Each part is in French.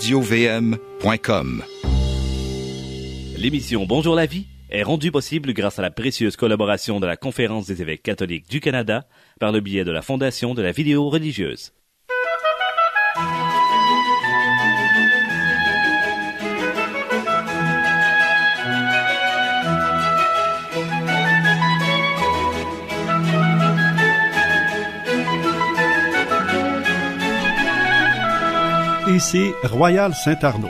radiovm.com. L'émission Bonjour la vie est rendue possible grâce à la précieuse collaboration de la Conférence des évêques catholiques du Canada par le biais de la Fondation de la vidéo religieuse. Ici Royal Saint-Arnaud.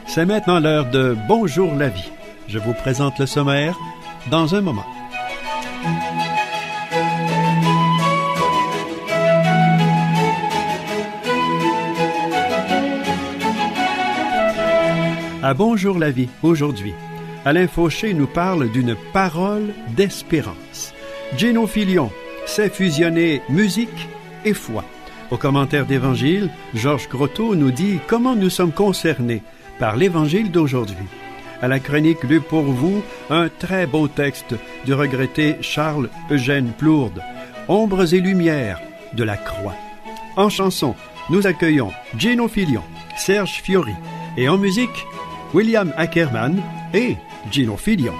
C'est maintenant l'heure de Bonjour la vie. Je vous présente le sommaire dans un moment. À Bonjour la vie, aujourd'hui, Alain Fauché nous parle d'une parole d'espérance. Gino Filion sait fusionner musique et foi. Au commentaire d'Évangile, Georges Grotto nous dit comment nous sommes concernés par l'Évangile d'aujourd'hui. À la chronique lue pour vous, un très beau texte du regretté Charles-Eugène Plourde, « Ombres et lumières de la croix ». En chanson, nous accueillons Gino Filion, Serge Fiori et en musique, William Ackerman et Gino Filion.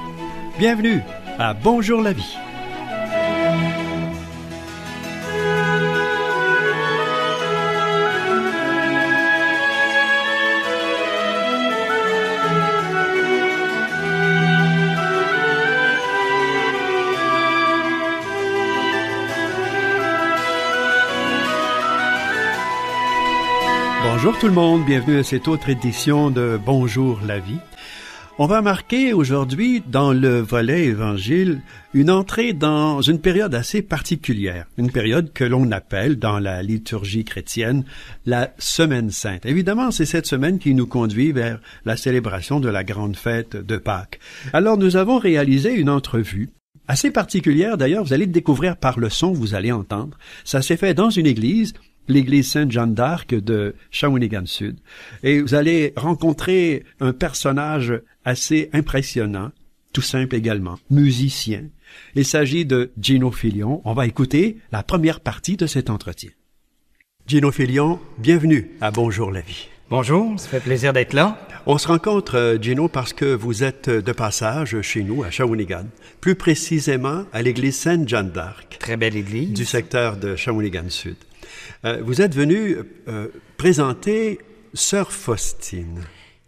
Bienvenue à Bonjour la vie. Bonjour tout le monde, bienvenue à cette autre édition de Bonjour la vie. On va marquer aujourd'hui dans le volet Évangile une entrée dans une période assez particulière, une période que l'on appelle dans la liturgie chrétienne la Semaine Sainte. Évidemment, c'est cette semaine qui nous conduit vers la célébration de la grande fête de Pâques. Alors nous avons réalisé une entrevue assez particulière, d'ailleurs, vous allez le découvrir par le son que vous allez entendre. Ça s'est fait dans une église, l'église Sainte-Jeanne d'Arc de Shawinigan-Sud. Et vous allez rencontrer un personnage assez impressionnant, tout simple également, musicien. Il s'agit de Gino Filion. On va écouter la première partie de cet entretien. Gino Filion, bienvenue à Bonjour la vie. Bonjour, ça fait plaisir d'être là. On se rencontre, Gino, parce que vous êtes de passage chez nous, à Shawinigan, plus précisément à l'église Sainte-Jeanne d'Arc. Très belle église. Du secteur de Shawinigan-Sud. Vous êtes venu présenter Sœur Faustine.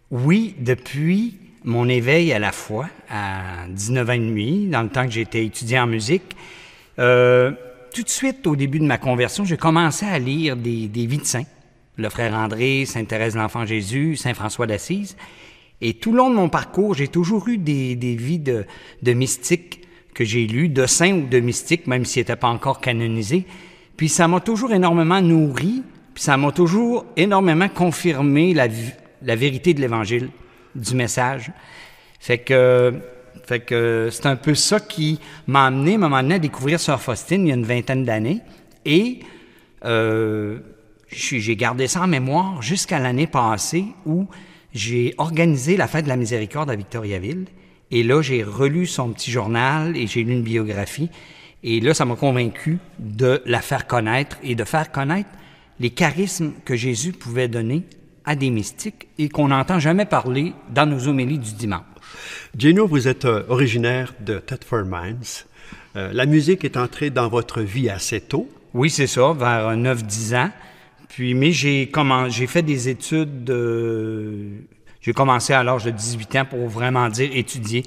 Oui, depuis mon éveil à la foi, à 19 ans et demi, dans le temps que j'étais étudiant en musique. Tout de suite, au début de ma conversion, j'ai commencé à lire des vies de saints. Le frère André, Sainte Thérèse de l'Enfant Jésus, Saint François d'Assise. Et tout le long de mon parcours, j'ai toujours eu des vies de mystiques que j'ai lues, de saints ou de mystiques, même s'ils n'étaient pas encore canonisés. Puis ça m'a toujours énormément nourri, puis ça m'a toujours énormément confirmé la vérité de l'Évangile, du message. Fait que c'est un peu ça qui m'a amené, à découvrir Sœur Faustine il y a une vingtaine d'années. Et j'ai gardé ça en mémoire jusqu'à l'année passée où j'ai organisé la Fête de la Miséricorde à Victoriaville. Et là, j'ai relu son petit journal et j'ai lu une biographie. Et là, ça m'a convaincu de la faire connaître et de faire connaître les charismes que Jésus pouvait donner à des mystiques et qu'on n'entend jamais parler dans nos homélies du dimanche. Gino, vous êtes originaire de Thetford Mines. La musique est entrée dans votre vie assez tôt. Oui, c'est ça, vers 9-10 ans. Puis, mais j'ai fait des études, j'ai commencé à l'âge de 18 ans pour vraiment dire étudier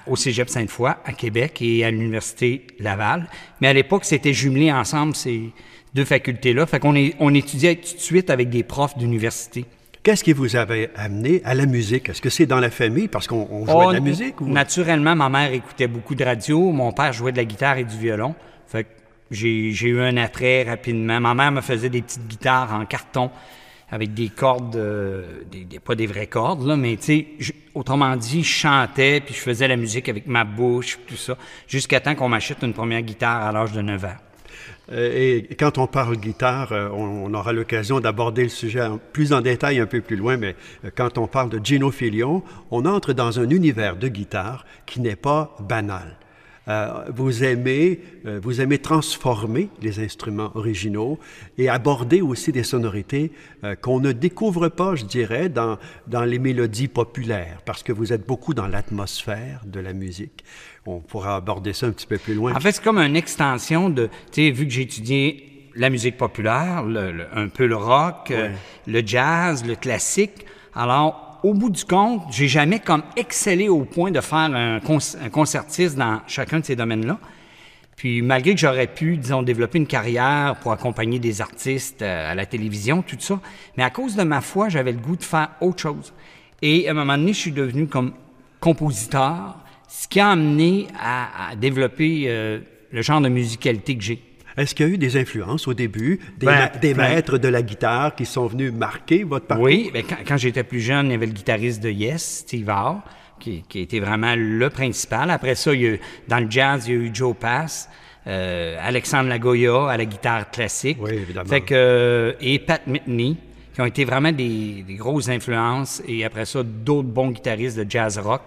au Cégep Sainte-Foy, à Québec, et à l'Université Laval. Mais à l'époque, c'était jumelé ensemble, ces deux facultés-là. Fait qu'on étudiait tout de suite avec des profs d'université. Qu'est-ce qui vous avait amené à la musique? Est-ce que c'est dans la famille, parce qu'on jouait de la musique? Ou? Naturellement, ma mère écoutait beaucoup de radio. Mon père jouait de la guitare et du violon. Fait que j'ai eu un attrait rapidement. Ma mère me faisait des petites guitares en carton avec des cordes, pas des vraies cordes, là, mais tu sais, autrement dit, je chantais, puis je faisais la musique avec ma bouche, tout ça, jusqu'à temps qu'on m'achète une première guitare à l'âge de 9 ans. Et quand on parle guitare, on aura l'occasion d'aborder le sujet plus en détail un peu plus loin, mais quand on parle de Gino Filion, on entre dans un univers de guitare qui n'est pas banal. Vous aimez transformer les instruments originaux et aborder aussi des sonorités qu'on ne découvre pas, je dirais, dans les mélodies populaires, parce que vous êtes beaucoup dans l'atmosphère de la musique. On pourra aborder ça un petit peu plus loin. En fait, c'est comme une extension de, tu sais, vu que j'ai étudié la musique populaire, un peu le rock, le jazz, le classique, alors au bout du compte, j'ai jamais comme excellé au point de faire un concertiste dans chacun de ces domaines-là. Puis malgré que j'aurais pu, disons, développer une carrière pour accompagner des artistes à la télévision, tout ça, mais à cause de ma foi, j'avais le goût de faire autre chose. Et à un moment donné, je suis devenu comme compositeur, ce qui a amené à développer le genre de musicalité que j'ai. Est-ce qu'il y a eu des influences au début, des maîtres de la guitare qui sont venus marquer votre parcours? Oui, bien, quand j'étais plus jeune, il y avait le guitariste de Yes, Steve Howe, qui était vraiment le principal. Après ça, dans le jazz, il y a eu Joe Pass, Alexandre Lagoya à la guitare classique. Oui, évidemment. Et Pat Metheny, qui ont été vraiment des grosses influences. Et après ça, d'autres bons guitaristes de jazz rock.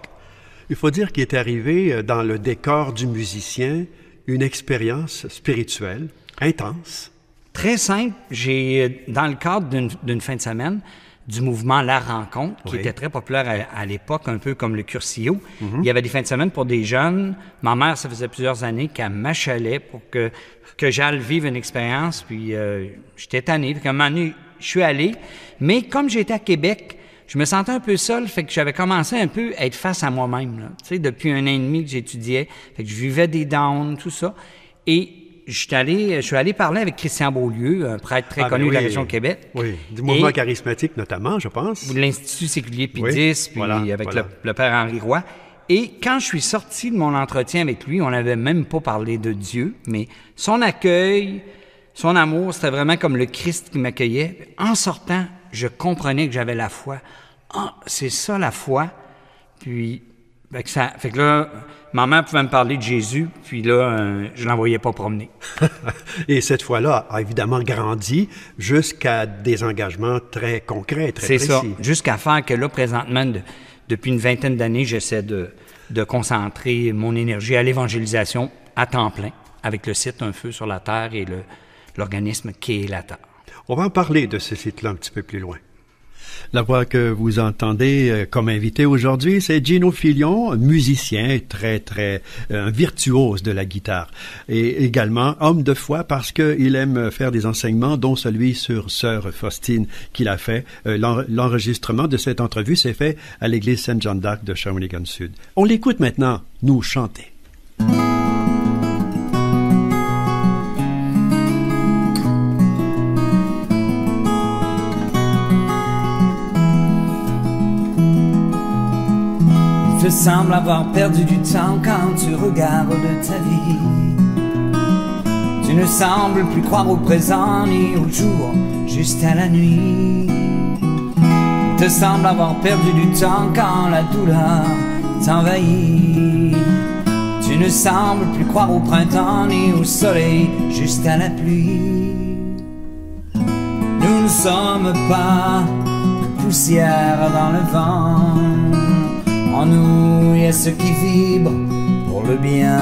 Il faut dire qu'il est arrivé dans le décor du musicien une expérience spirituelle intense. Très simple. J'ai, dans le cadre d'une fin de semaine, du mouvement La Rencontre, qui était très populaire à l'époque, un peu comme le Cursillo. Il y avait des fins de semaine pour des jeunes. Ma mère, ça faisait plusieurs années qu'elle m'achalait pour que j'aille vivre une expérience. Puis j'étais tanné. Puis à un moment donné, je suis allé. Mais comme j'étais à Québec, je me sentais un peu seul, fait que j'avais commencé un peu à être face à moi-même, là. Tu sais, depuis 1 an et demi que j'étudiais, fait que je vivais des downs, tout ça. Et je suis allé parler avec Christian Beaulieu, un prêtre très connu de la région de Québec. Oui, du mouvement charismatique notamment, je pense. De l'Institut séculier Pédis, puis avec le père Henri Roy. Et quand je suis sorti de mon entretien avec lui, on n'avait même pas parlé de Dieu, mais son accueil, son amour, c'était vraiment comme le Christ qui m'accueillait. En sortant, je comprenais que j'avais la foi. Ah, c'est ça la foi. Puis, fait que là, ma mère pouvait me parler de Jésus, puis là, je l'envoyais pas promener. Et cette foi-là a évidemment grandi jusqu'à des engagements très concrets, très précis. C'est ça, jusqu'à faire que là, présentement, depuis une 20aine d'années, j'essaie de concentrer mon énergie à l'évangélisation à temps plein, avec le site Un Feu sur la Terre et l'organisme Qui est la Terre. On va en parler de ce site-là un petit peu plus loin. La voix que vous entendez comme invité aujourd'hui, c'est Gino Filion, musicien un virtuose de la guitare et également homme de foi parce qu'il aime faire des enseignements, dont celui sur Sœur Faustine qu'il a fait. L'enregistrement de cette entrevue s'est fait à l'église Sainte-Jeanne d'Arc de Shawinigan-Sud. On l'écoute maintenant nous chanter. Il te semble avoir perdu du temps quand tu regardes ta vie. Tu ne sembles plus croire au présent ni au jour, juste à la nuit. Il te semble avoir perdu du temps quand la douleur t'envahit. Tu ne sembles plus croire au printemps ni au soleil, juste à la pluie. Nous ne sommes pas que poussière dans le vent. En nous, il y a ce qui vibre pour le bien.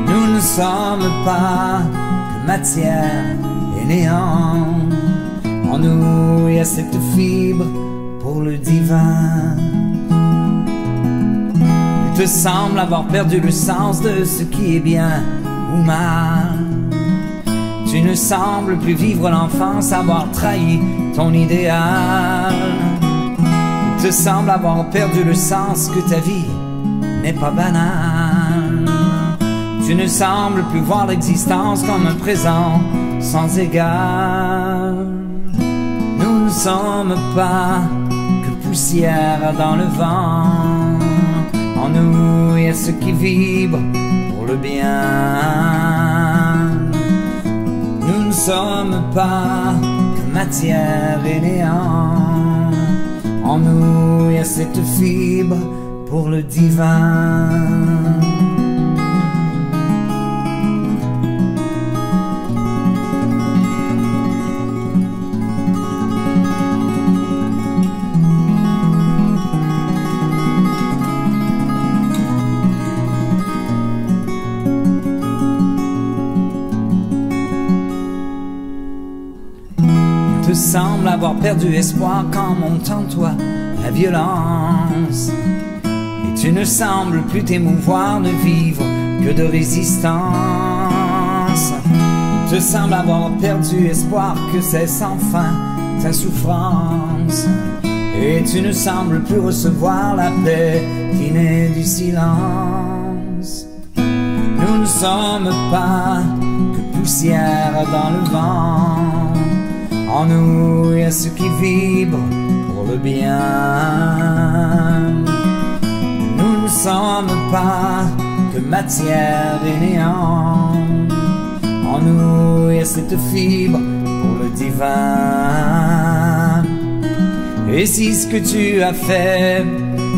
Nous ne sommes pas que matière et néant. En nous, il y a cette fibre pour le divin. Il te semble avoir perdu le sens de ce qui est bien ou mal. Tu ne sembles plus vivre l'enfance, avoir trahi ton idéal. Il te semble avoir perdu le sens que ta vie n'est pas banale. Tu ne sembles plus voir l'existence comme un présent sans égal. Nous ne sommes pas que poussière dans le vent. En nous, il y a ce qui vibre pour le bien. Nous ne sommes pas que matière et néant. En nous, il y a cette fibre pour le divin. sembles avoir perdu espoir quand monte en toi la violence. Et tu ne sembles plus t'émouvoir, ne vivre que de résistance. Il te semble avoir perdu espoir, que cesse enfin ta souffrance. Et tu ne sembles plus recevoir la paix qui naît du silence. Nous ne sommes pas que poussière dans le vent. En nous, il y a ce qui vibre pour le bien. Nous ne sommes pas que matière et néant. En nous, il y a cette fibre pour le divin. Et si ce que tu as fait,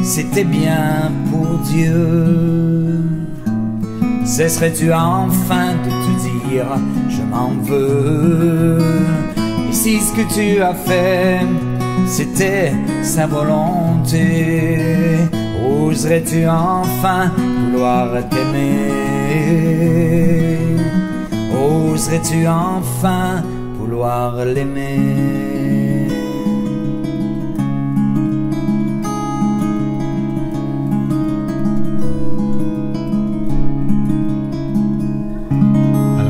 c'était bien pour Dieu, cesserais-tu enfin de te dire je m'en veux? Et si ce que tu as fait, c'était sa volonté, oserais-tu enfin vouloir t'aimer? Oserais-tu enfin vouloir l'aimer?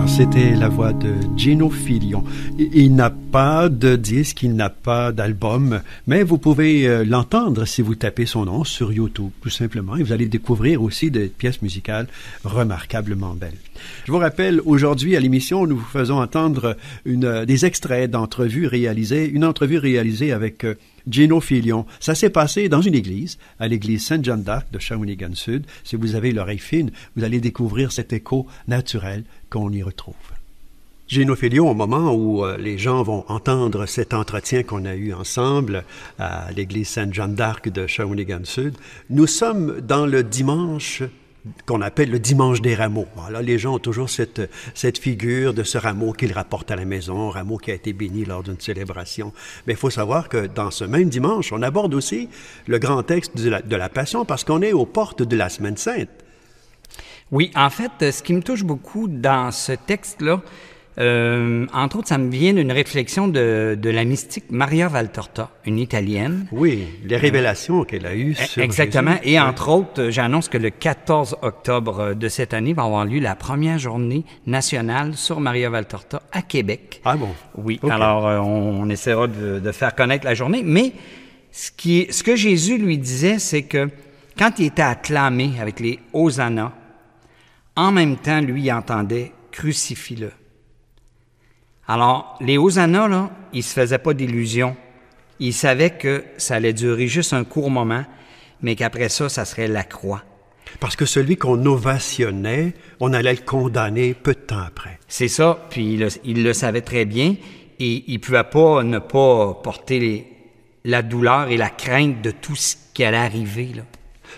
C'était la voix de Gino Filion. Il n'a pas de disque, il n'a pas d'album, mais vous pouvez l'entendre si vous tapez son nom sur YouTube, tout simplement, et vous allez découvrir aussi des pièces musicales remarquablement belles. Je vous rappelle, aujourd'hui à l'émission, nous vous faisons entendre des extraits d'entrevues réalisées, une entrevue réalisée avec Gino Filion. Ça s'est passé dans une église, à l'église Sainte-Jeanne d'Arc de Shawinigan-Sud. Si vous avez l'oreille fine, vous allez découvrir cet écho naturel qu'on y retrouve. Gino Filion, au moment où les gens vont entendre cet entretien qu'on a eu ensemble à l'église Sainte-Jeanne d'Arc de Shawinigan-Sud, nous sommes dans le dimanche qu'on appelle le dimanche des rameaux. Là, les gens ont toujours cette figure de ce rameau qu'ils rapportent à la maison, un rameau qui a été béni lors d'une célébration. Mais il faut savoir que dans ce même dimanche, on aborde aussi le grand texte de la Passion parce qu'on est aux portes de la Semaine Sainte. Oui, en fait, ce qui me touche beaucoup dans ce texte-là, entre autres, ça me vient d'une réflexion de la mystique Maria Valtorta, une Italienne. Oui, les révélations qu'elle a eues sur exactement. Jésus. Et entre autres, j'annonce que le 14 octobre de cette année va avoir lieu la première journée nationale sur Maria Valtorta à Québec. Ah bon? Oui, okay. Alors on essaiera de faire connaître la journée. Mais ce que Jésus lui disait, c'est que quand il était acclamé avec les Hosanna, en même temps, lui, il entendait « Crucifie-le ». Alors, les Hosanna, là, ils se faisaient pas d'illusions. Ils savaient que ça allait durer juste un court moment, mais qu'après ça, ça serait la croix. Parce que celui qu'on ovationnait, on allait le condamner peu de temps après. C'est ça, puis il le savait très bien, et il pouvait pas ne pas porter la douleur et la crainte de tout ce qui allait arriver, là.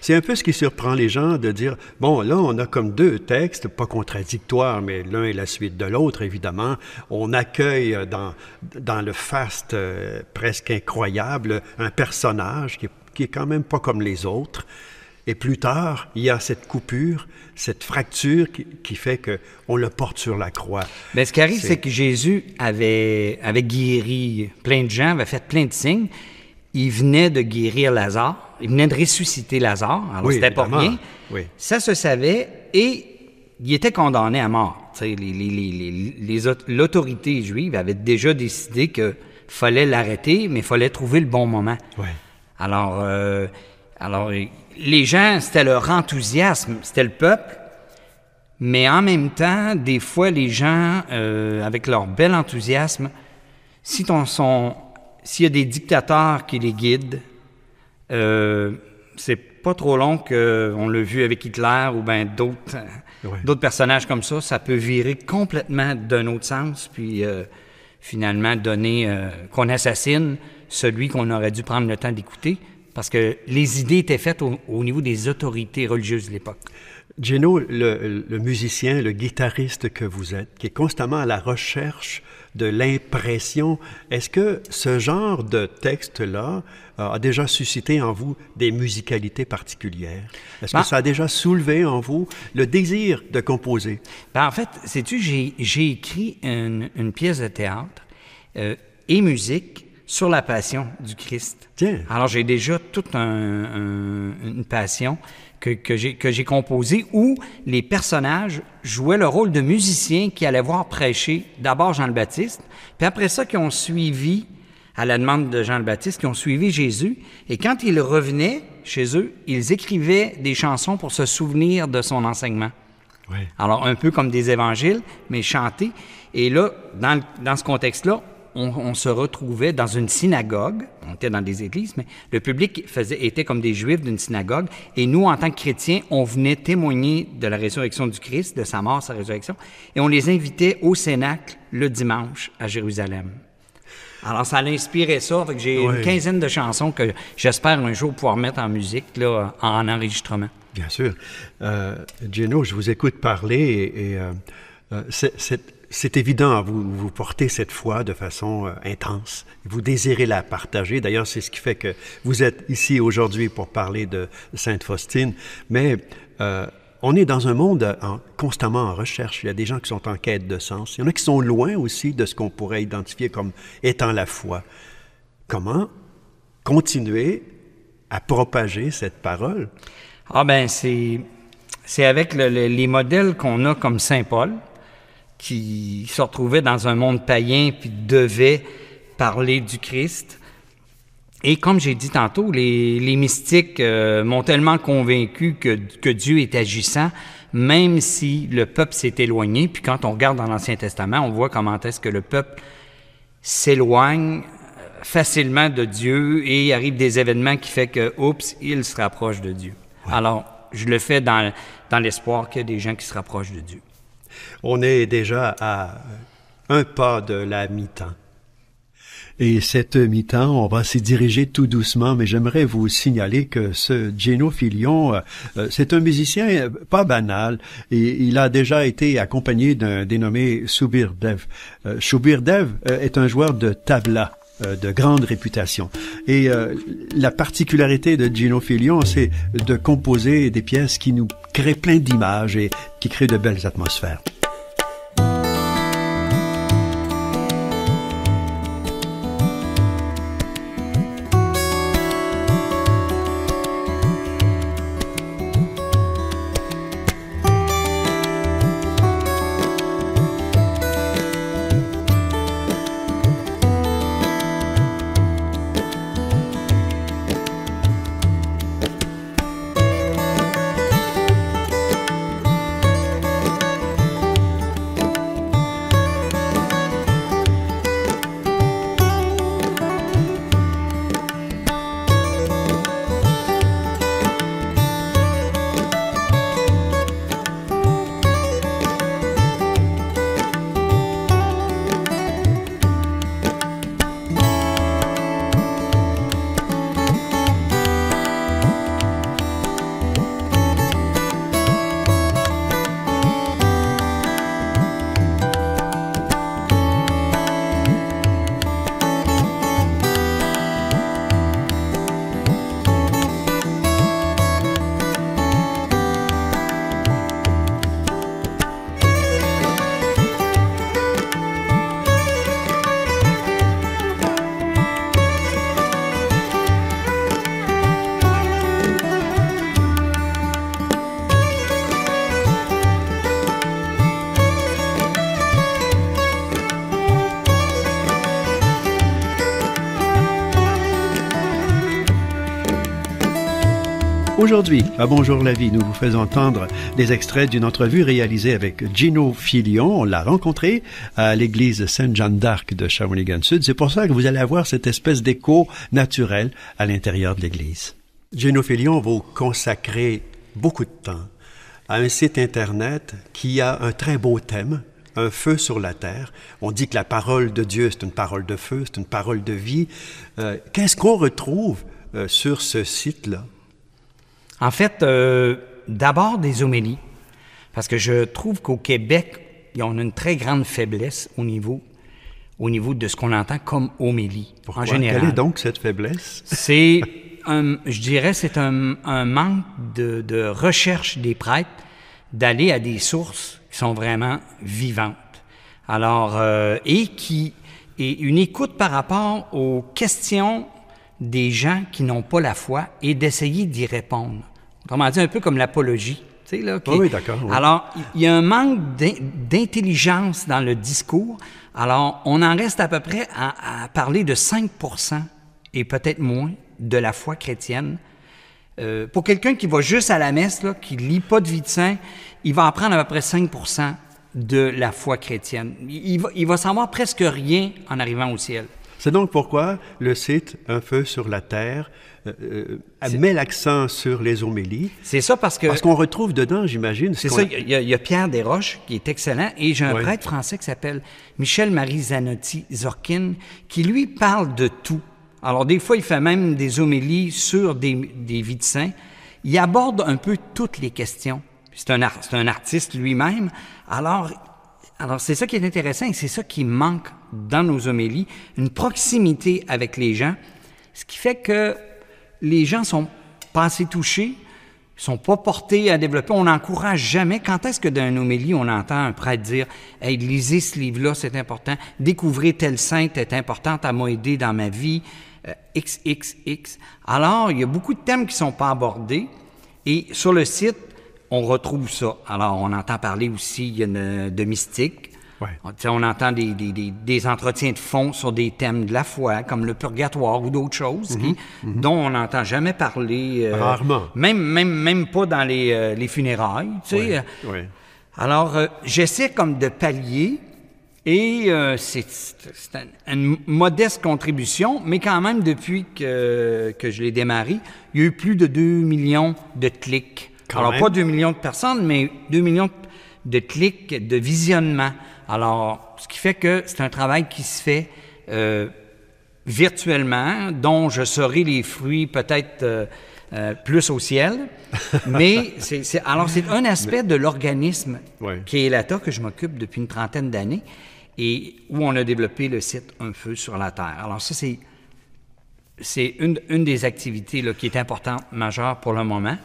C'est un peu ce qui surprend les gens de dire, bon, là, on a comme deux textes, pas contradictoires, mais l'un est la suite de l'autre, évidemment. On accueille dans le faste presque incroyable un personnage qui est quand même pas comme les autres. Et plus tard, il y a cette coupure, cette fracture qui fait qu'on le porte sur la croix. Bien, ce qui arrive, c'est que Jésus avait guéri plein de gens, avait fait plein de signes. Il venait de guérir Lazare. Il venait de ressusciter Lazare. Alors, oui, c'était pas rien. Oui. Ça se savait et il était condamné à mort. L'autorité juive avait déjà décidé qu'il fallait l'arrêter, mais il fallait trouver le bon moment. Oui. Alors, les gens, c'était leur enthousiasme, c'était le peuple. Mais en même temps, des fois, les gens, avec leur bel enthousiasme, s'il y a des dictateurs qui les guident, c'est pas trop long qu'on l'a vu avec Hitler ou bien d'autres personnages comme ça peut virer complètement d'un autre sens, puis finalement donner qu'on assassine celui qu'on aurait dû prendre le temps d'écouter, parce que les idées étaient faites au niveau des autorités religieuses de l'époque. Gino, le musicien, le guitariste que vous êtes, qui est constamment à la recherche de l'impression, est-ce que ce genre de texte-là a déjà suscité en vous des musicalités particulières? Est-ce que ça a déjà soulevé en vous le désir de composer? En fait, sais-tu, j'ai écrit une pièce de théâtre et musique sur la passion du Christ. Tiens. Alors, j'ai déjà toute une passion que j'ai composée où les personnages jouaient le rôle de musiciens qui allaient voir prêcher d'abord Jean le Baptiste, puis après ça, qui ont suivi, à la demande de Jean le Baptiste, qui ont suivi Jésus. Et quand ils revenaient chez eux, ils écrivaient des chansons pour se souvenir de son enseignement. Oui. Alors, un peu comme des évangiles, mais chantés. Et là, dans ce contexte-là, on se retrouvait dans une synagogue. On était dans des églises, mais le public était comme des Juifs d'une synagogue. Et nous, en tant que chrétiens, on venait témoigner de la résurrection du Christ, de sa mort, sa résurrection. Et on les invitait au Cénacle le dimanche à Jérusalem. Alors, ça l'inspirait ça. Fait que j'ai une quinzaine de chansons que j'espère un jour pouvoir mettre en musique, là, en enregistrement. Bien sûr. Gino, je vous écoute parler et c'est évident, vous portez cette foi de façon intense. Vous désirez la partager. D'ailleurs, c'est ce qui fait que vous êtes ici aujourd'hui pour parler de Sainte Faustine. Mais on est dans un monde constamment en recherche. Il y a des gens qui sont en quête de sens. Il y en a qui sont loin aussi de ce qu'on pourrait identifier comme étant la foi. Comment continuer à propager cette parole? Ah ben c'est avec les modèles qu'on a comme Saint Paul, qui se retrouvait dans un monde païen puis devait parler du Christ. Et comme j'ai dit tantôt, les mystiques m'ont tellement convaincu que Dieu est agissant, même si le peuple s'est éloigné. Puis quand on regarde dans l'Ancien Testament, on voit comment est-ce que le peuple s'éloigne facilement de Dieu et il arrive des événements qui fait que, oups, il se rapproche de Dieu. Ouais. Alors, je le fais dans l'espoir qu'il y a des gens qui se rapprochent de Dieu. On est déjà à un pas de la mi-temps. Et cette mi-temps, on va s'y diriger tout doucement, mais j'aimerais vous signaler que ce Gino Filion, c'est un musicien pas banal, et il a déjà été accompagné d'un dénommé Shubir Dev. Shubir Dev est un joueur de tabla de grande réputation. Et la particularité de Gino Filion, c'est de composer des pièces qui nous créent plein d'images et qui créent de belles atmosphères. Aujourd'hui, à Bonjour la vie, nous vous faisons entendre des extraits d'une entrevue réalisée avec Gino Filion. On l'a rencontré à l'église Sainte-Jeanne d'Arc de Shawinigan-Sud. C'est pour ça que vous allez avoir cette espèce d'écho naturel à l'intérieur de l'église. Gino Filion, vous consacrez beaucoup de temps à un site Internet qui a un très beau thème, un feu sur la terre. On dit que la parole de Dieu, c'est une parole de feu, c'est une parole de vie. Qu'est-ce qu'on retrouve sur ce site-là? En fait, d'abord des homélies, parce que je trouve qu'au Québec, on a une très grande faiblesse au niveau de ce qu'on entend comme homélie. Pourquoi? En général. Quelle est donc cette faiblesse? C'est, je dirais, c'est un manque de recherche des prêtres d'aller à des sources qui sont vraiment vivantes. Alors, et qui et une écoute par rapport aux questions des gens qui n'ont pas la foi et d'essayer d'y répondre. Autrement dit, un peu comme l'apologie. Tu sais, là, Oui, d'accord. Oui. Alors, il y a un manque d'intelligence dans le discours. Alors, on en reste à peu près à parler de 5% et peut-être moins de la foi chrétienne. Pour quelqu'un qui va juste à la messe, là, qui lit pas de vie de saint, il va apprendre à peu près 5% de la foi chrétienne. Il va savoir presque rien en arrivant au ciel. C'est donc pourquoi le site Un feu sur la terre met l'accent sur les homélies. C'est ça parce qu'on retrouve dedans, j'imagine... C'est ça, il y a Pierre Desroches qui est excellent, et j'ai un prêtre français qui s'appelle Michel-Marie Zanotti-Zorkin, qui lui parle de tout. Alors des fois, il fait même des homélies sur des vies de saints. Il aborde un peu toutes les questions. C'est un artiste lui-même. Alors c'est ça qui est intéressant et c'est ça qui manque dans nos homélies, une proximité avec les gens, ce qui fait que les gens sont pas assez touchés, sont pas portés à développer. On n'encourage jamais. Quand est-ce que dans une homélie, on entend un prêtre dire « Hey, lisez ce livre-là, c'est important. Découvrez telle sainte est importante, elle m'a aidé dans ma vie. XXX. » Alors, il y a beaucoup de thèmes qui sont pas abordés et sur le site, on retrouve ça. Alors, on entend parler aussi de mystique. Ouais. On entend des entretiens de fond sur des thèmes de la foi, comme le purgatoire ou d'autres choses, dont on n'entend jamais parler. Rarement. Même pas dans les funérailles. Tu sais. Ouais. Alors, j'essaie comme de pallier, et c'est une modeste contribution, mais quand même, depuis que je l'ai démarré, il y a eu plus de 2 millions de clics. Alors, pas 2 millions de personnes, mais 2 millions de clics, de visionnements. Alors, ce qui fait que c'est un travail qui se fait virtuellement, dont je saurai les fruits peut-être plus au ciel. Mais c'est un aspect de l'organisme qui est l'État, que je m'occupe depuis une trentaine d'années, et où on a développé le site Un feu sur la terre. Alors ça, c'est une des activités là, qui est importante, majeure pour le moment.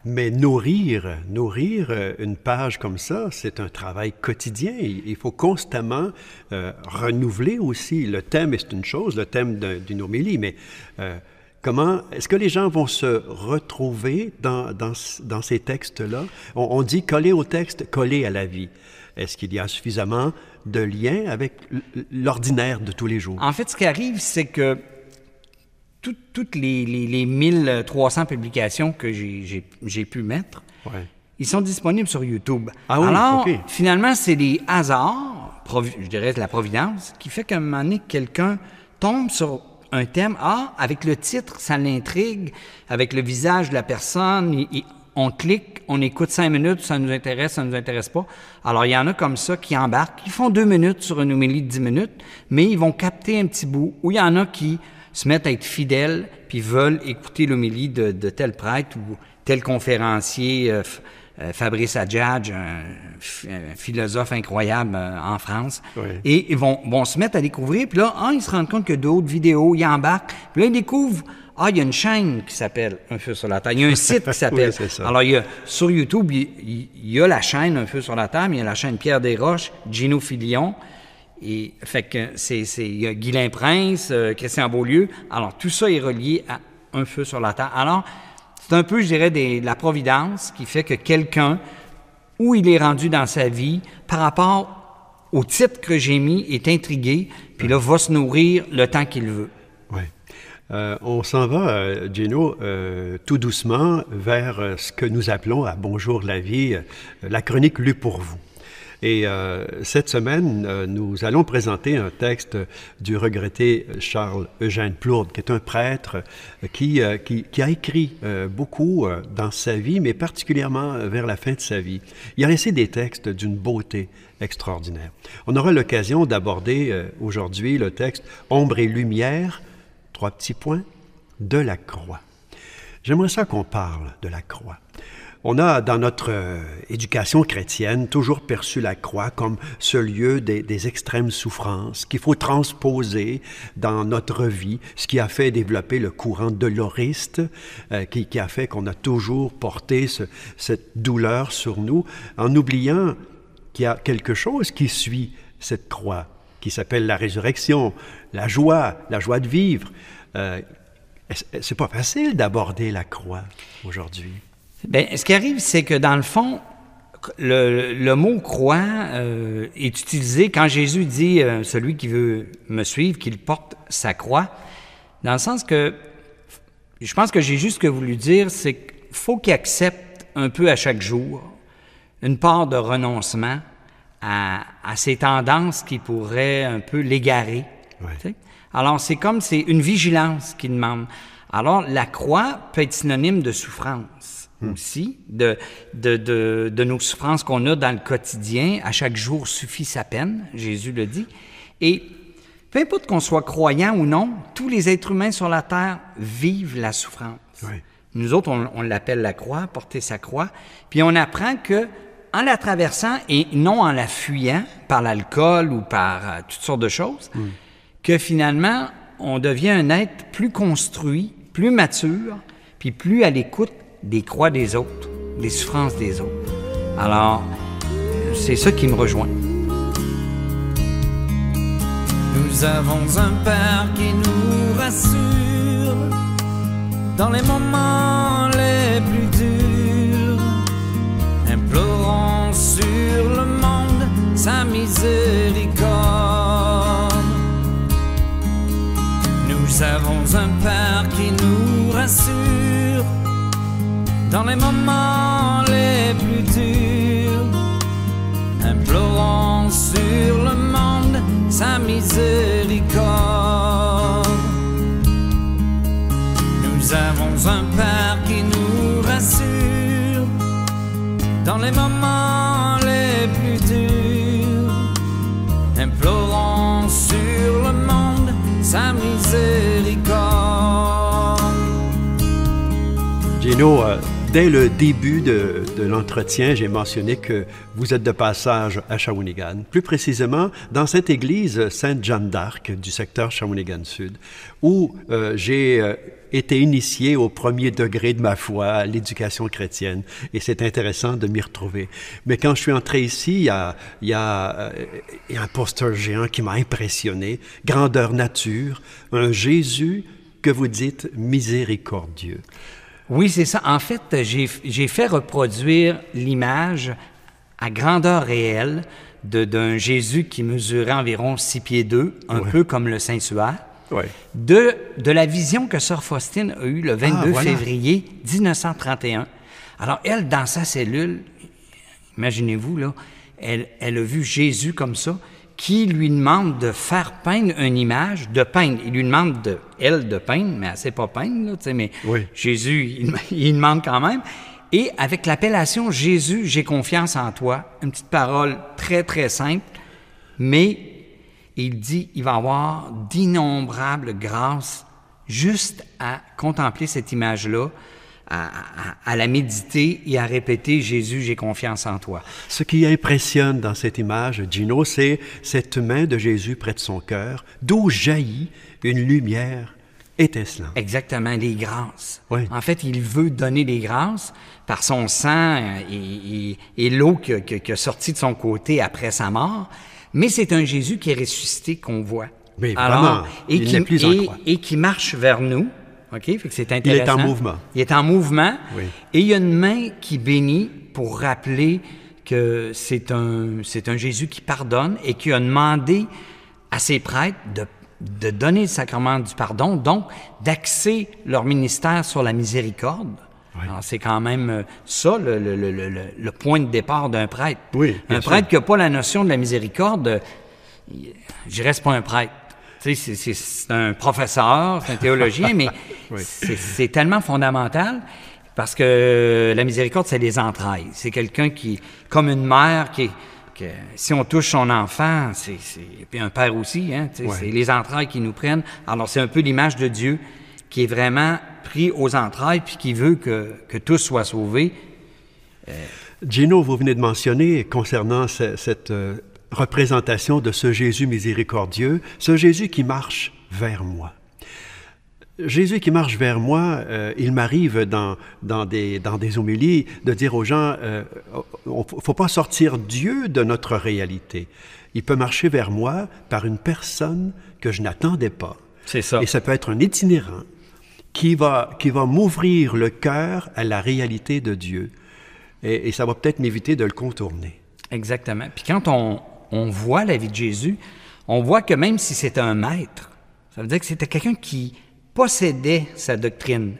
Mais nourrir une page comme ça, c'est un travail quotidien. Il faut constamment renouveler aussi. Le thème, c'est une chose, le thème d'une homélie, mais est-ce que les gens vont se retrouver dans ces textes-là? On dit coller au texte, coller à la vie. Est-ce qu'il y a suffisamment de liens avec l'ordinaire de tous les jours? En fait, ce qui arrive, c'est que toutes les 1300 publications que j'ai pu mettre, ils sont disponibles sur YouTube. Ah oui, alors, finalement, c'est des hasards, je dirais de la providence, qui fait qu'à un moment donné, quelqu'un tombe sur un thème. Avec le titre, ça l'intrigue, avec le visage de la personne, on clique, on écoute 5 minutes, ça nous intéresse pas. Alors, il y en a comme ça qui embarquent, ils font 2 minutes sur une homélie de 10 minutes, mais ils vont capter un petit bout, ou il y en a qui se mettent à être fidèles, puis veulent écouter l'homélie de tel prêtre ou tel conférencier, Fabrice Adjadj, un philosophe incroyable en France. Et ils vont se mettre à découvrir, puis là, ils se rendent compte que d'autres vidéos, ils embarquent, puis là, ils découvrent, il y a une chaîne qui s'appelle Un feu sur la terre, il y a un site qui s'appelle... Oui, c'est ça. Alors, sur YouTube, il y a la chaîne Un feu sur la terre, mais il y a la chaîne Pierre Desroches, Gino Filion. Et fait que il y a Guylain Prince, Christian Beaulieu. Alors, tout ça est relié à Un feu sur la terre. Alors, c'est un peu, je dirais, de la providence qui fait que quelqu'un, où il est rendu dans sa vie, par rapport au titre que j'ai mis, est intrigué, puis là, va se nourrir le temps qu'il veut. Oui. On s'en va, Gino, tout doucement vers ce que nous appelons à Bonjour la vie, la chronique lue pour vous. Et cette semaine, nous allons présenter un texte du regretté Charles-Eugène Plourde, qui est un prêtre qui a écrit beaucoup dans sa vie, mais particulièrement vers la fin de sa vie. Il a laissé des textes d'une beauté extraordinaire. On aura l'occasion d'aborder aujourd'hui le texte « Ombre et lumière », 3 petits points, de la croix. J'aimerais ça qu'on parle de la croix. On a, dans notre éducation chrétienne, toujours perçu la croix comme ce lieu des extrêmes souffrances qu'il faut transposer dans notre vie, ce qui a fait développer le courant doloriste, qui a fait qu'on a toujours porté cette douleur sur nous, en oubliant qu'il y a quelque chose qui suit cette croix, qui s'appelle la résurrection, la joie de vivre. C'est pas facile d'aborder la croix aujourd'hui. Bien, ce qui arrive, c'est que dans le fond, le mot croix est utilisé quand Jésus dit celui qui veut me suivre, qu'il porte sa croix, dans le sens que je pense que j'ai juste voulu dire, c'est qu'il faut qu'il accepte un peu à chaque jour une part de renoncement à ces tendances qui pourraient un peu l'égarer. Ouais. Alors, c'est une vigilance qu'il demande. Alors, la croix peut être synonyme de souffrance aussi, de nos souffrances qu'on a dans le quotidien. À chaque jour suffit sa peine, Jésus le dit. Et peu importe qu'on soit croyant ou non, tous les êtres humains sur la terre vivent la souffrance. Oui. Nous autres, on l'appelle la croix, porter sa croix. Puis on apprend que en la traversant et non en la fuyant par l'alcool ou par toutes sortes de choses, que finalement, on devient un être plus construit, plus mature, puis plus à l'écoute des croix des autres, des souffrances des autres. Alors, c'est ça qui me rejoint. Nous avons un Père qui nous rassure dans les moments les plus durs. Implorons sur le monde sa miséricorde. Nous avons un Père qui nous rassure dans les moments les plus durs. Implorons sur le monde sa miséricorde. Nous avons un Père qui nous rassure dans les moments les plus durs. Implorons sur le monde sa miséricorde. Gino, dès le début de l'entretien, j'ai mentionné que vous êtes de passage à Shawinigan, plus précisément dans cette église Sainte-Jeanne d'Arc du secteur Shawinigan-Sud, où j'ai été initié au premier degré de ma foi à l'éducation chrétienne. Et c'est intéressant de m'y retrouver. Mais quand je suis entré ici, il y a un poster géant qui m'a impressionné. Grandeur nature, un Jésus que vous dites miséricordieux. Oui, c'est ça. En fait, j'ai fait reproduire l'image à grandeur réelle d'un Jésus qui mesurait environ 6 pieds 2, un peu comme le Saint-Suaire, de la vision que Sœur Faustine a eue le 22 février 1931. Alors, elle, dans sa cellule, imaginez-vous, là, elle a vu Jésus comme ça, qui lui demande de faire peindre une image, de peindre. Il lui demande, elle, de peindre, mais elle ne sait pas peindre, là, tu sais, mais Jésus, il demande quand même. Et avec l'appellation « Jésus, j'ai confiance en toi », une petite parole très, très simple, mais il dit il va y avoir d'innombrables grâces juste à contempler cette image-là, à la méditer et à répéter « Jésus, j'ai confiance en toi ». Ce qui impressionne dans cette image, Gino, c'est cette main de Jésus près de son cœur, d'où jaillit une lumière étincelante. Exactement, les grâces. Oui. En fait, il veut donner des grâces par son sang et l'eau qui a sorti de son côté après sa mort, mais c'est un Jésus qui est ressuscité qu'on voit. Mais vraiment, il n'est plus en croix. Et qui marche vers nous. OK? Fait que c'est intéressant. Il est en mouvement. Il est en mouvement. Oui. Et il y a une main qui bénit pour rappeler que c'est un Jésus qui pardonne et qui a demandé à ses prêtres de donner le sacrement du pardon, donc d'axer leur ministère sur la miséricorde. Oui. Alors, c'est quand même ça, le point de départ d'un prêtre. Oui, un prêtre qui n'a pas la notion de la miséricorde, je dirais, c'est pas un prêtre. Tu sais, c'est un professeur, c'est un théologien, mais c'est tellement fondamental parce que la miséricorde, c'est les entrailles. C'est quelqu'un qui, comme une mère que si on touche son enfant, puis un père aussi, hein, c'est les entrailles qui nous prennent. Alors, c'est un peu l'image de Dieu qui est vraiment pris aux entrailles puis qui veut que tous soient sauvés. Gino, vous venez de mentionner concernant cette représentation de ce Jésus miséricordieux, ce Jésus qui marche vers moi. Jésus qui marche vers moi, il m'arrive dans des homélies de dire aux gens, il ne faut pas sortir Dieu de notre réalité. Il peut marcher vers moi par une personne que je n'attendais pas. C'est ça. Et ça peut être un itinérant qui va m'ouvrir le cœur à la réalité de Dieu. Et ça va peut-être m'éviter de le contourner. Exactement. Puis quand on voit la vie de Jésus, on voit que même si c'était un maître, ça veut dire que c'était quelqu'un qui possédait sa doctrine.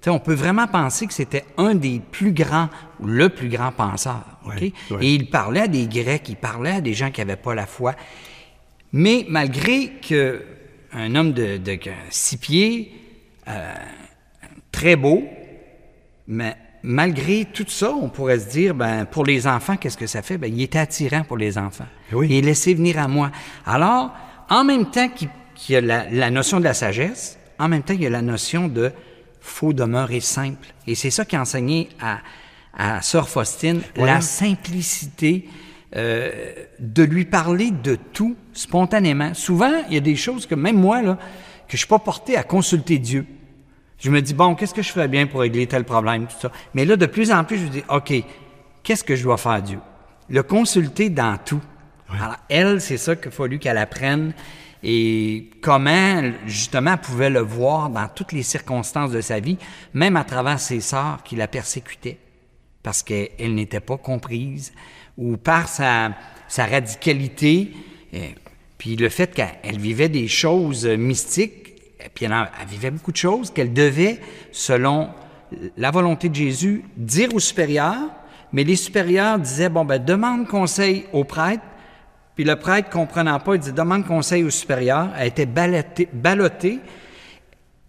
T'sais, on peut vraiment penser que c'était un des plus grands, ou le plus grand penseur. Okay? Ouais. Et il parlait à des Grecs, il parlait à des gens qui n'avaient pas la foi. Mais malgré qu'un homme de 6 pieds, très beau, mais malgré tout ça, on pourrait se dire, pour les enfants, qu'est-ce que ça fait? Il était attirant pour les enfants. Oui. Et laissez venir à moi. Alors, en même temps qu'il y a la notion de la sagesse, en même temps, il y a la notion de « faut demeurer simple ». Et c'est ça qui a enseigné à Sœur Faustine, voilà. La simplicité de lui parler de tout spontanément. Souvent, il y a des choses que même moi, là, que je ne suis pas porté à consulter Dieu. Je me dis, bon, qu'est-ce que je fais bien pour régler tel problème, tout ça. Mais là, de plus en plus, je me dis, OK, qu'est-ce que je dois faire, Dieu? Le consulter dans tout. Oui. Alors, elle, c'est ça qu'il a fallu qu'elle apprenne. Et comment, justement, elle pouvait le voir dans toutes les circonstances de sa vie, même à travers ses sœurs qui la persécutaient, parce qu'elle n'était pas comprise, ou par sa radicalité, puis le fait qu'elle vivait des choses mystiques, puis elle vivait beaucoup de choses qu'elle devait, selon la volonté de Jésus, dire aux supérieurs, mais les supérieurs disaient, demande conseil au prêtre. Puis le prêtre, comprenant pas, il dit « demande conseil au supérieur ». Elle était ballottée,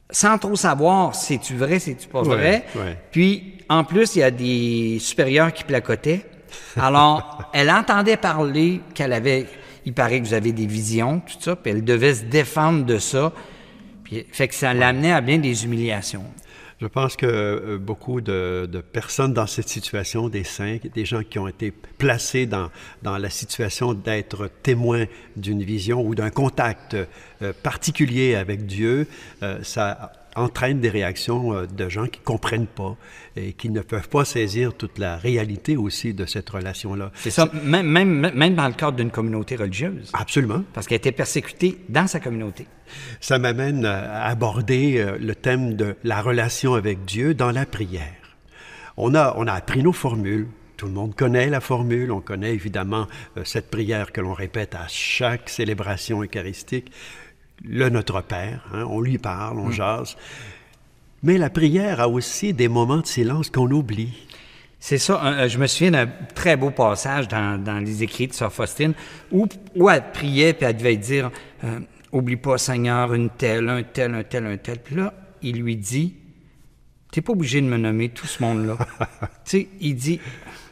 sans trop savoir c'est-tu vrai, c'est-tu pas vrai. Ouais. Puis, en plus, il y a des supérieurs qui placotaient. Alors, elle entendait parler qu'elle avait... Il paraît que vous avez des visions, tout ça, puis elle devait se défendre de ça. Puis, fait que ça l'amenait à bien des humiliations. Je pense que beaucoup de personnes dans cette situation, des saints, des gens qui ont été placés dans la situation d'être témoins d'une vision ou d'un contact particulier avec Dieu, ça entraîne des réactions de gens qui ne comprennent pas et qui ne peuvent pas saisir toute la réalité aussi de cette relation-là. C'est ça, même dans le cadre d'une communauté religieuse. Absolument. Parce qu'elle était persécutée dans sa communauté. Ça m'amène à aborder le thème de la relation avec Dieu dans la prière. On a appris nos formules. Tout le monde connaît la formule. On connaît évidemment cette prière que l'on répète à chaque célébration eucharistique. Le Notre Père, hein, on lui parle, on jase. Mais la prière a aussi des moments de silence qu'on oublie. C'est ça. Je me souviens d'un très beau passage dans les écrits de Sœur Faustine où elle priait puis elle devait dire « Oublie pas, Seigneur, un tel. » Puis là, il lui dit « T'es pas obligé de me nommer tout ce monde-là. » Tu sais, il dit... Tu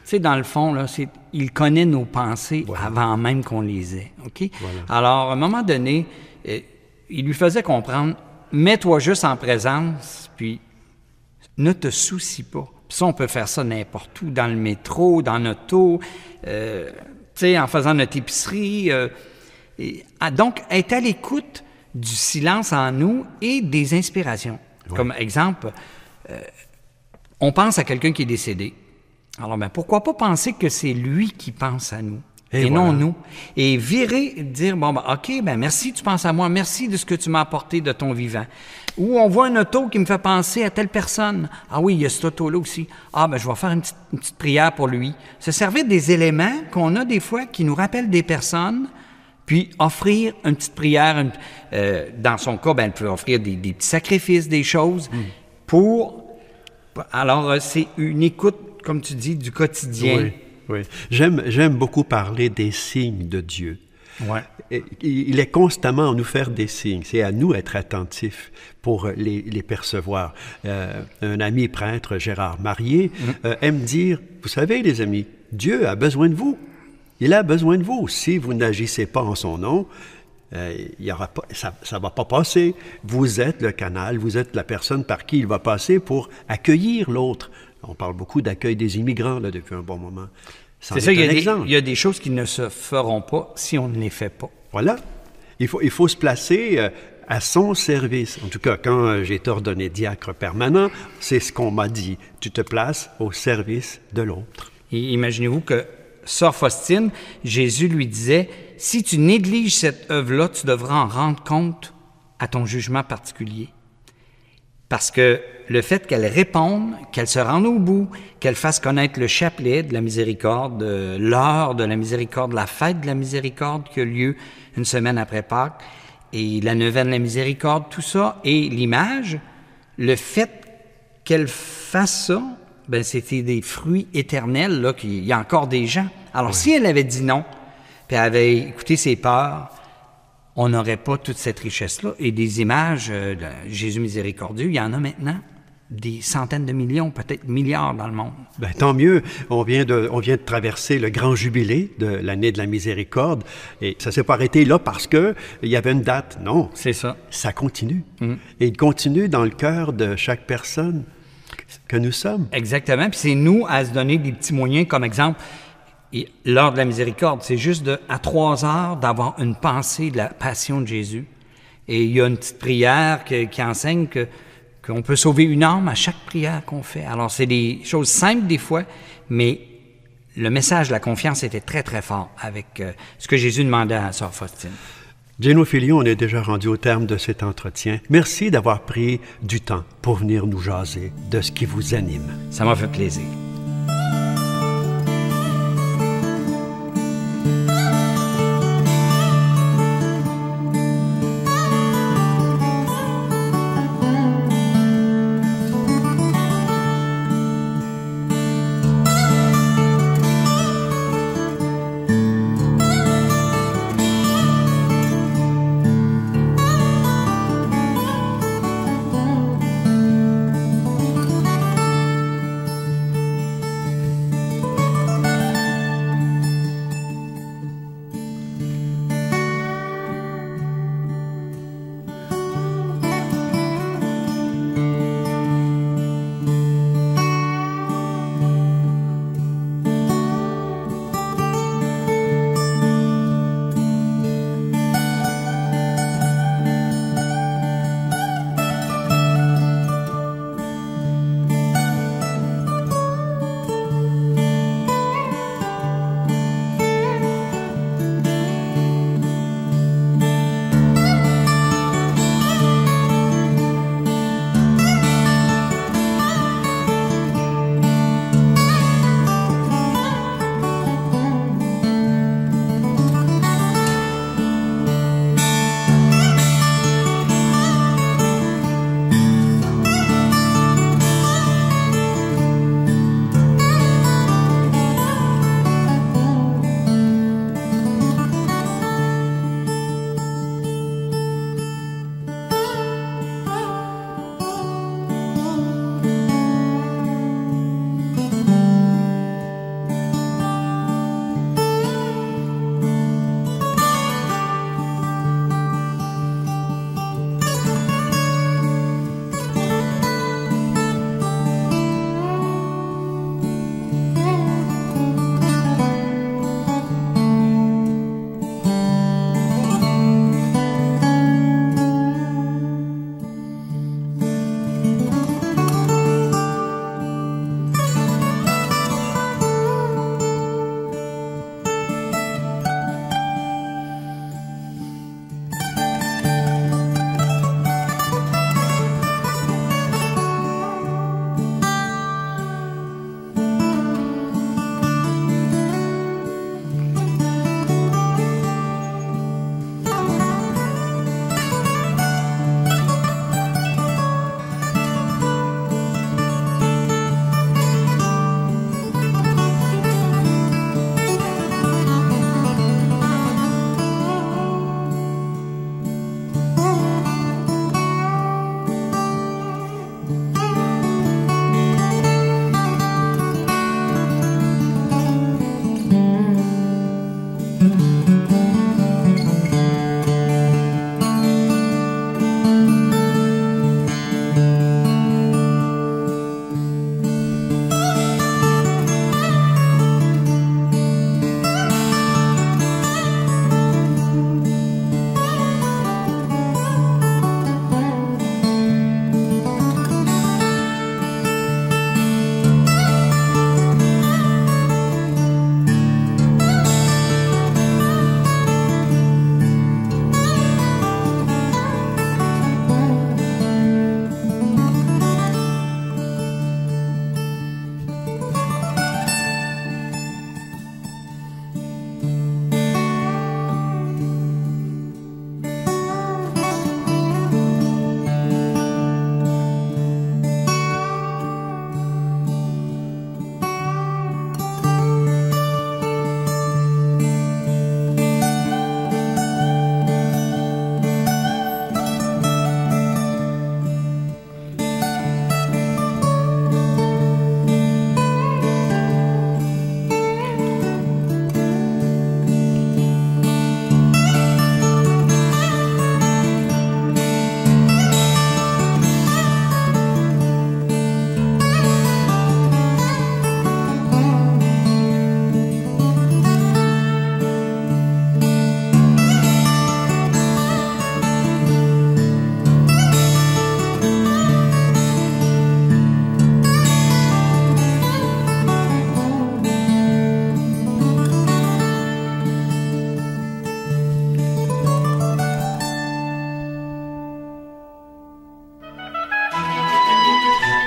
sais, dans le fond, là, il connaît nos pensées avant même qu'on les ait. OK? Voilà. Alors, à un moment donné, il lui faisait comprendre, mets-toi juste en présence, puis ne te soucie pas. Puis ça, on peut faire ça n'importe où, dans le métro, dans l'auto, tu sais, en faisant notre épicerie. Donc, être à l'écoute du silence en nous et des inspirations. Ouais. Comme exemple, on pense à quelqu'un qui est décédé. Alors, pourquoi pas penser que c'est lui qui pense à nous et voilà. Non nous. Et dire, OK, merci, tu penses à moi, merci de ce que tu m'as apporté de ton vivant. Ou on voit un auto qui me fait penser à telle personne. Ah oui, il y a cet auto-là aussi. Je vais faire une petite prière pour lui. Se servir des éléments qu'on a des fois qui nous rappellent des personnes, puis offrir une petite prière. Dans son cas, elle peut offrir des petits sacrifices, des choses pour... Alors, c'est une écoute, comme tu dis, du quotidien. Oui. J'aime beaucoup parler des signes de Dieu. Ouais. Il est constamment à nous faire des signes. C'est à nous d'être attentifs pour les percevoir. Un ami prêtre, Gérard Marié, aime dire, vous savez les amis, Dieu a besoin de vous. Il a besoin de vous. Si vous n'agissez pas en son nom, il y aura pas, ça ne va pas passer. Vous êtes le canal, vous êtes la personne par qui il va passer pour accueillir l'autre. On parle beaucoup d'accueil des immigrants là, depuis un bon moment. C'est ça, il y a des choses qui ne se feront pas si on ne les fait pas. Voilà. Il faut se placer à son service. En tout cas, quand j'ai été ordonné diacre permanent, c'est ce qu'on m'a dit. Tu te places au service de l'autre. Et imaginez-vous que Sœur Faustine, Jésus lui disait, « Si tu négliges cette œuvre-là, tu devras en rendre compte à ton jugement particulier. » Parce que le fait qu'elle réponde, qu'elle se rende au bout, qu'elle fasse connaître le chapelet de la miséricorde, l'heure de la miséricorde, la fête de la miséricorde qui a lieu une semaine après Pâques, et la neuvaine de la miséricorde, tout ça, et l'image, le fait qu'elle fasse ça, ben c'était des fruits éternels, là, qu'il y a encore des gens. Alors, si elle avait dit non, puis elle avait écouté ses peurs, on n'aurait pas toute cette richesse-là. Et des images de Jésus miséricordieux, il y en a maintenant des centaines de millions, peut-être milliards dans le monde. Ben, tant mieux. On vient de traverser le grand jubilé de l'année de la miséricorde. Et ça s'est pas arrêté là parce que il y avait une date. Non. C'est ça. Ça continue. Et il continue dans le cœur de chaque personne que nous sommes. Exactement. Puis c'est nous à se donner des petits moyens, comme exemple, l'heure de la miséricorde, c'est juste à 3 heures d'avoir une pensée de la passion de Jésus. Et il y a une petite prière qui enseigne qu'on peut sauver une âme à chaque prière qu'on fait. Alors, c'est des choses simples des fois, mais le message de la confiance était très, très fort avec ce que Jésus demandait à Sœur Faustine. Gino Fillion, on est déjà rendu au terme de cet entretien. Merci d'avoir pris du temps pour venir nous jaser de ce qui vous anime. Ça m'a fait plaisir.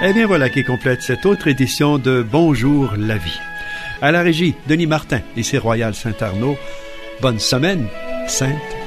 Eh bien voilà qui complète cette autre édition de Bonjour la vie. À la régie, Denis Martin, lycée Royal Saint-Arnaud. Bonne semaine, Sainte